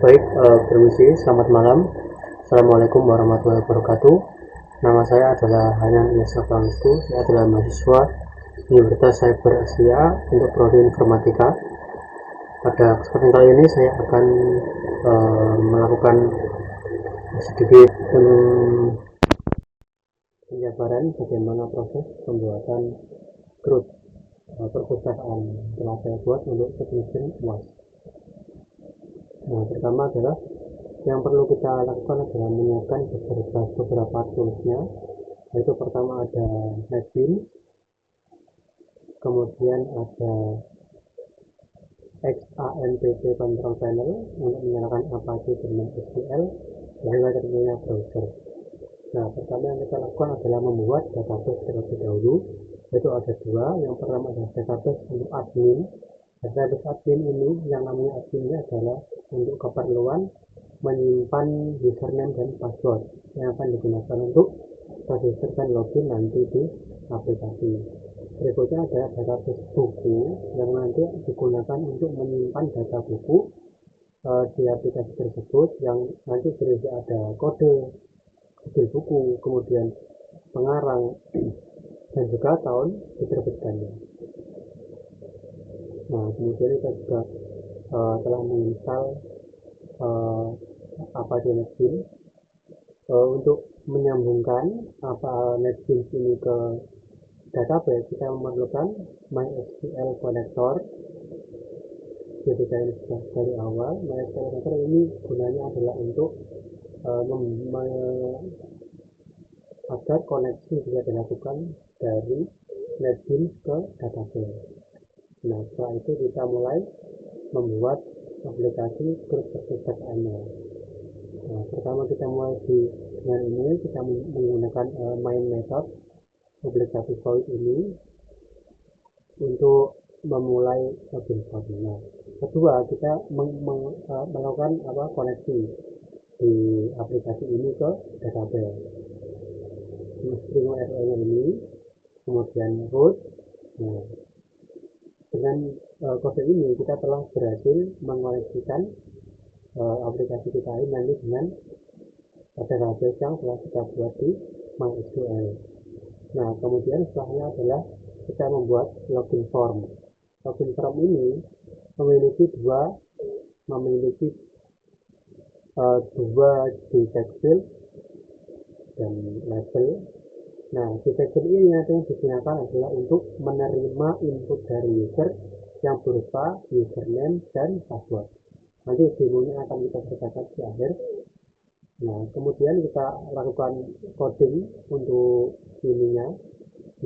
Baik, permisi, selamat malam. Assalamualaikum warahmatullahi wabarakatuh. Nama saya adalah Hanan Nesa Pransku. Saya adalah mahasiswa Universitas Cyber Asia untuk prodi Informatika. Pada kesempatan kali ini saya akan melakukan sedikit penjabaran bagaimana proses pembuatan grup perpustakaan telah saya buat untuk submission UAS. Nah, pertama adalah yang perlu kita lakukan adalah menyiapkan beberapa toolsnya, yaitu pertama ada NetBeans, kemudian ada XAMPP Control Panel untuk menyalakan Apache dengan SQL, dan juga tentunya browser. Nah, pertama yang kita lakukan adalah membuat database terlebih dahulu, yaitu ada dua. Yang pertama adalah database untuk admin. Database admin ini, yang namanya adminnya adalah untuk keperluan menyimpan username dan password yang akan digunakan untuk register dan login nanti di aplikasi. Berikutnya ada database buku yang nanti digunakan untuk menyimpan data buku di aplikasi tersebut, yang nanti berisi ada kode buku, kemudian pengarang, dan juga tahun diterbitkannya. Nah, kemudian kita juga telah menginstal Apache NetBeans. Untuk menyambungkan NetBeans ini ke database, kita memerlukan MySQL connector. Jadi saya sudah dari awal, MySQL connector ini gunanya adalah untuk agar koneksi bisa dilakukan dari NetBeans ke database. Nah, setelah itu kita mulai membuat aplikasi grup perpustakaannya. Nah, pertama kita mulai dengan ini, kita menggunakan main method aplikasi void ini untuk memulai login form. Nah, kedua kita melakukan koneksi di aplikasi ini ke database. String URL ini, kemudian root. Nah, dengan kode ini kita telah berhasil mengoneksikan aplikasi kita ini nanti dengan database yang telah kita buat di MySQL. Nah, kemudian setelahnya adalah kita membuat login form. Login form ini memiliki dua check field dan label. Nah, check field ini nanti yang digunakan adalah untuk menerima input dari user yang berupa username dan password. Nanti demonya akan kita kerjakan di akhir. Nah, kemudian kita lakukan coding untuk ininya.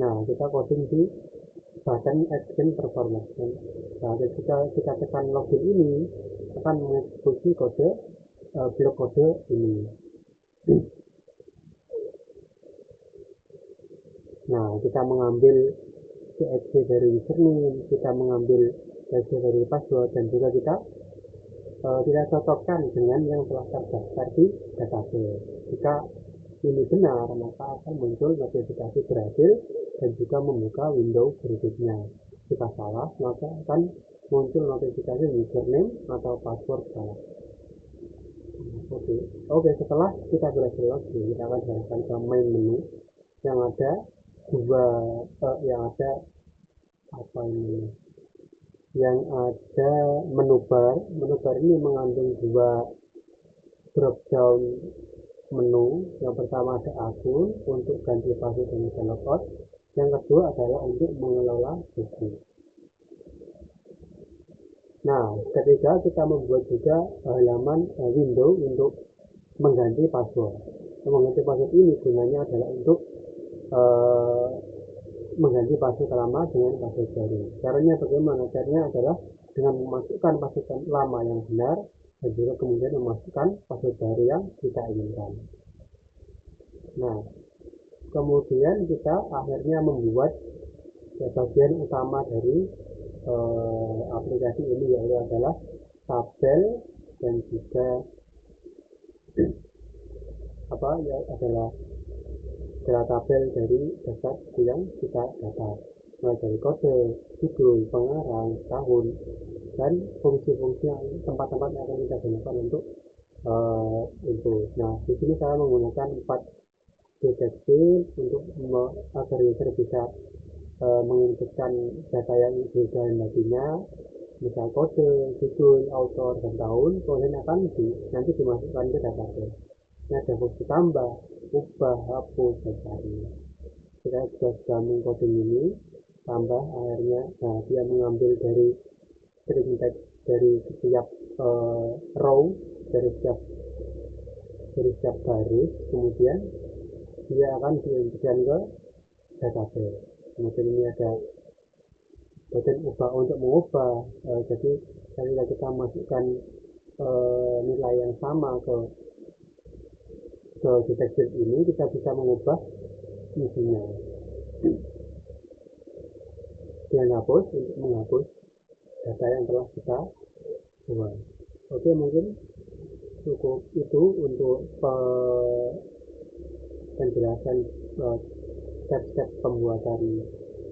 Nah, kita coding di button action performance. Nah, ketika kita tekan login ini akan mengeksekusi kode blok kode ini. Nah, kita mengambil CXC dari username, kita mengambil CXC dari password, dan juga kita cocokkan dengan yang telah terdaftar di database. Jika ini benar, maka akan muncul notifikasi berhasil dan juga membuka window berikutnya. Jika salah, maka akan muncul notifikasi username atau password salah. Oke, setelah kita berhasil login, kita akan jalankan ke main menu yang ada menu bar. Menu bar ini mengandung dua drop down menu. Yang pertama ada akun untuk ganti password dan bisa logout. Yang kedua adalah untuk mengelola buku. Nah, ketiga kita membuat juga halaman window untuk mengganti password. Mengganti password ini gunanya adalah untuk mengganti password lama dengan password baru. Caranya bagaimana? Caranya adalah dengan memasukkan password lama yang benar dan juga kemudian memasukkan password baru yang kita inginkan. Nah, kemudian kita akhirnya membuat bagian utama dari aplikasi ini, yaitu adalah tabel dan juga adalah tabel dari data yang kita dapat, mulai dari kode, judul, pengarang, tahun, dan fungsi-fungsi tempat-tempat yang akan kita gunakan untuk itu. Nah, di sini saya menggunakan 4 detektif untuk agar user bisa menginputkan data yang diinputkan nantinya, misal kode, judul, author, dan tahun, kemudian akan nanti dimasukkan ke database. Ini ada fungsi tambah, ubah, hapus, dan cari. Kita sudah mengcoding ini, tambah akhirnya, nah dia mengambil dari string text dari setiap row, dari setiap baris, kemudian dia akan diinputkan ke database. Kemudian ini ada button ubah untuk mengubah, jadi ketika kita masukkan nilai yang sama ke detektif ini, kita bisa mengubah isinya. Dengan hapus untuk menghapus data yang telah kita buat. Oke, mungkin cukup itu untuk penjelasan step-step pembuatan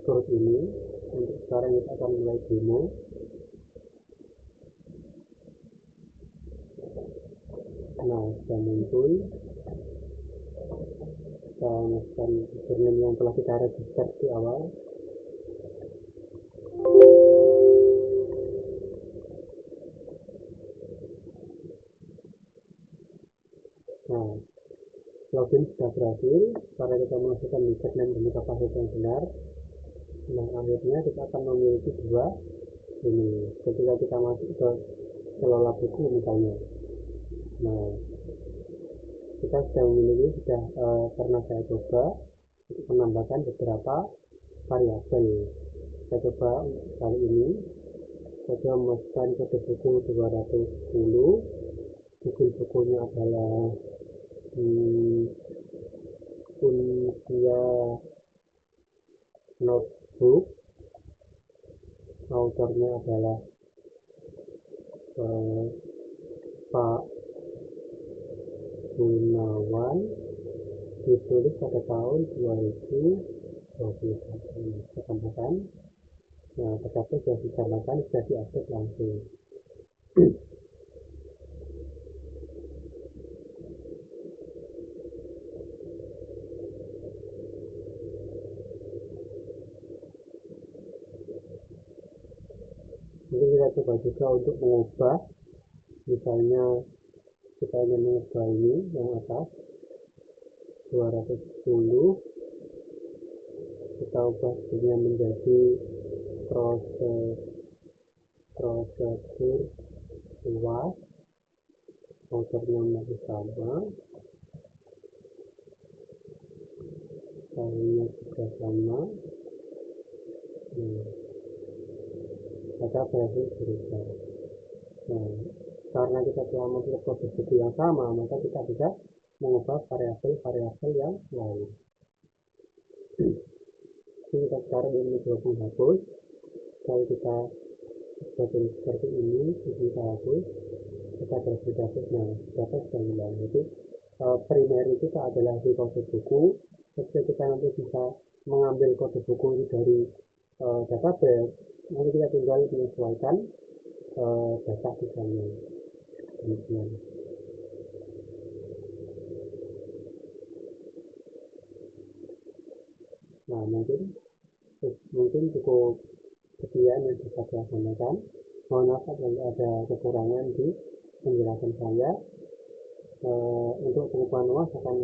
turut ini. Untuk sekarang kita akan mulai demo. Nah, sudah muncul. Kita masukkan username yang telah kita register di awal. Nah, login sudah berhasil karena kita memasukkan username dan password yang benar. Nah, akhirnya kita akan memiliki dua ini ketika kita masuk ke kelola buku misalnya. Nah, kita sudah memiliki pernah saya coba untuk menambahkan beberapa variabel. Saya coba kali ini saya memasukkan kode buku 210, judul bukunya adalah Unsia Notebook, autornya adalah Pak Gunawan, ditulis pada tahun 2021. Kita tambahkan. Nah, tetapi sudah ditambahkan, sudah diupdate langsung. Mungkin kita coba juga untuk mengubah, misalnya kita ingin mengubah ini yang atas 210, kita ubah sebenarnya menjadi prosedur luas, autornya masih sama, tahunnya juga sama. Maka berhasil berubah. Nah, karena kita telah membuat proses buku yang sama, maka kita bisa mengubah variabel-variabel yang lain. Jadi kita sekarang ingin mencoba menghapus. Kalau kita seperti ini, kita hapus, kita berhasil hapus. Nah, dapat sudah hilang. Jadi primer itu adalah di kode buku. Ketika kita nanti bisa mengambil kode buku itu dari database, nanti kita tinggal menyesuaikan data di sana. Demikian. Nah, mungkin cukup sekian yang bisa saya sampaikan. Mohon maaf apabila ada kekurangan di penjelasan saya. Untuk pengumpulan luas akan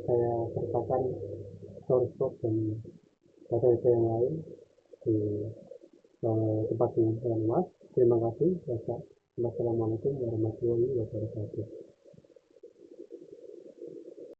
saya sertakan source code dan data-data yang lain di tempat pengumpulan luas. Terima kasih. Wassalamualaikum warahmatullahi wabarakatuh.